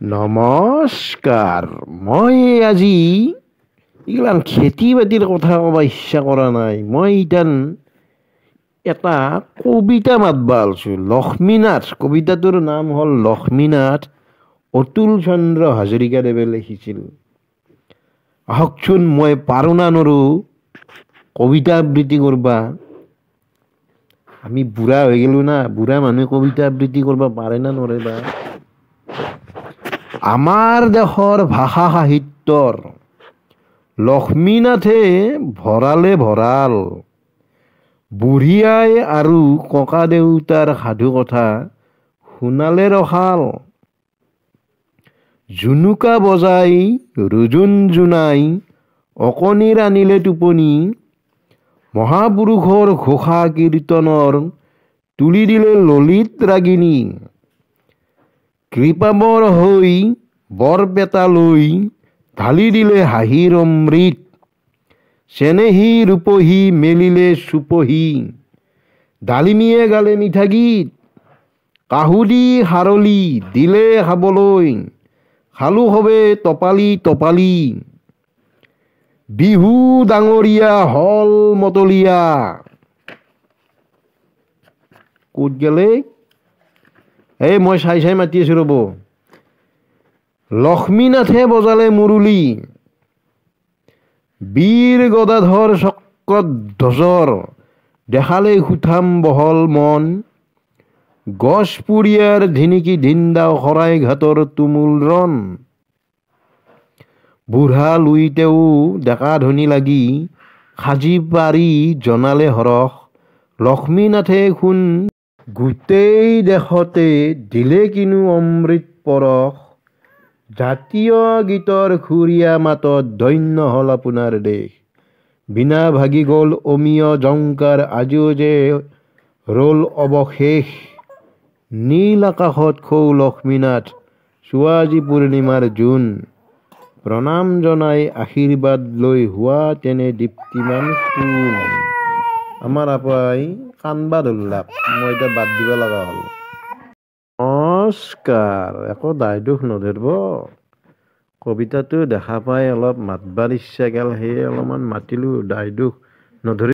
নমস্কাৰ। মই আজি এইগিলান খেতি বাতিৰ কথা ক'ব ইচ্ছা কৰা নাই। মই ইতান এটা কবিতা মাতবা আলছোঁ। লক্ষ্মীনাথ, কবিতাটোৰ নাম হ'ল লক্ষ্মীনাথ, অতুল চন্দ্ৰ হাজৰিকাদেৱে লিখিছিল। আহকচোন মই পাৰোঁ না নৰোঁ কবিতা আবৃত্তি কৰবা। আমি বুঢ়া হৈ গেলোঁ না, বুঢ়া মানুহে কবিতা আবৃত্তি কৰবা পাৰে না নৰে বা। আমাৰ দেশৰ ভাষা সাহিত্যৰ লক্ষ্মীনাথে ভৰালে ভঁৰাল, বুঢ়ী আই আৰু ককা দেউতাৰ সাধু কথা শুনালে ৰসাল। জুনুকা বজাই ৰুজুন জোনাই অকণিৰ আনিলে টোপনি, মহাপুৰুষৰ ঘোষা কীৰ্তনৰ তুলি দিলে ললিত ৰাগিনী। কৃপাবৰ হৈ বৰপেটা লৈ ঢালি দিলে হাঁহিৰ অমৃত, চেনেহী ৰূপহী মেলিলে চুপহী, ডালিমীয়ে গালে মিঠা গীত। কাহুদি সাৰলি দিলে খাবলৈ, খালোঁ সবে টপালি টপালি। বিহু ডাঙৰীয়া হল মতলীয়া। ক'ত গেলে? মই চাই মাতি আছোঁ ৰ'ব। লক্ষ্মীনাথে বজালে মুৰুলী, বীৰ গদাধৰ চক্ৰধ্বজৰ দেখালে সুঠাম বহল মন। গছপুৰীয়াৰ ধিনিকি ধিন্দা শৰাই ঘাটৰ তুমুল ৰণ। বুঢ়া লুইতেও ডেকা ধনী লাগি সাজি পাৰি জনালে হৰষ। লক্ষ্মীনাথে শুন গোটেই দেশতে দিলে কিনো অমৃত পৰশ। জাতীয় গীতৰ সুৰীয়া মাতত ধন্য হ'ল আপোনাৰ দেশ। বিনা ভাগি গ'ল অমীয় জংকাৰ, আজিও যে ৰ'ল অৱশেষ। নীল আকাশত খৌ লক্ষ্মীনাথ, চোৱা আজি পূৰ্ণিমাৰ জোন। প্ৰণাম জনাই আশীৰ্বাদ লৈ হোৱা তেনে দীপ্তিমান সোণ। আমাৰ আপাই কান্দবা ধৰলাক, মই এতিয়া বাদ দিব লগা হ'ল। নমস্কাৰ। একো দায় দুখ নধৰিব। কবিতাটো দেখা পাই অলপ মাতবাৰ ইচ্ছা গেল, সেয়ে অলপমান মাতিলোঁ। দায় দুখ নধৰি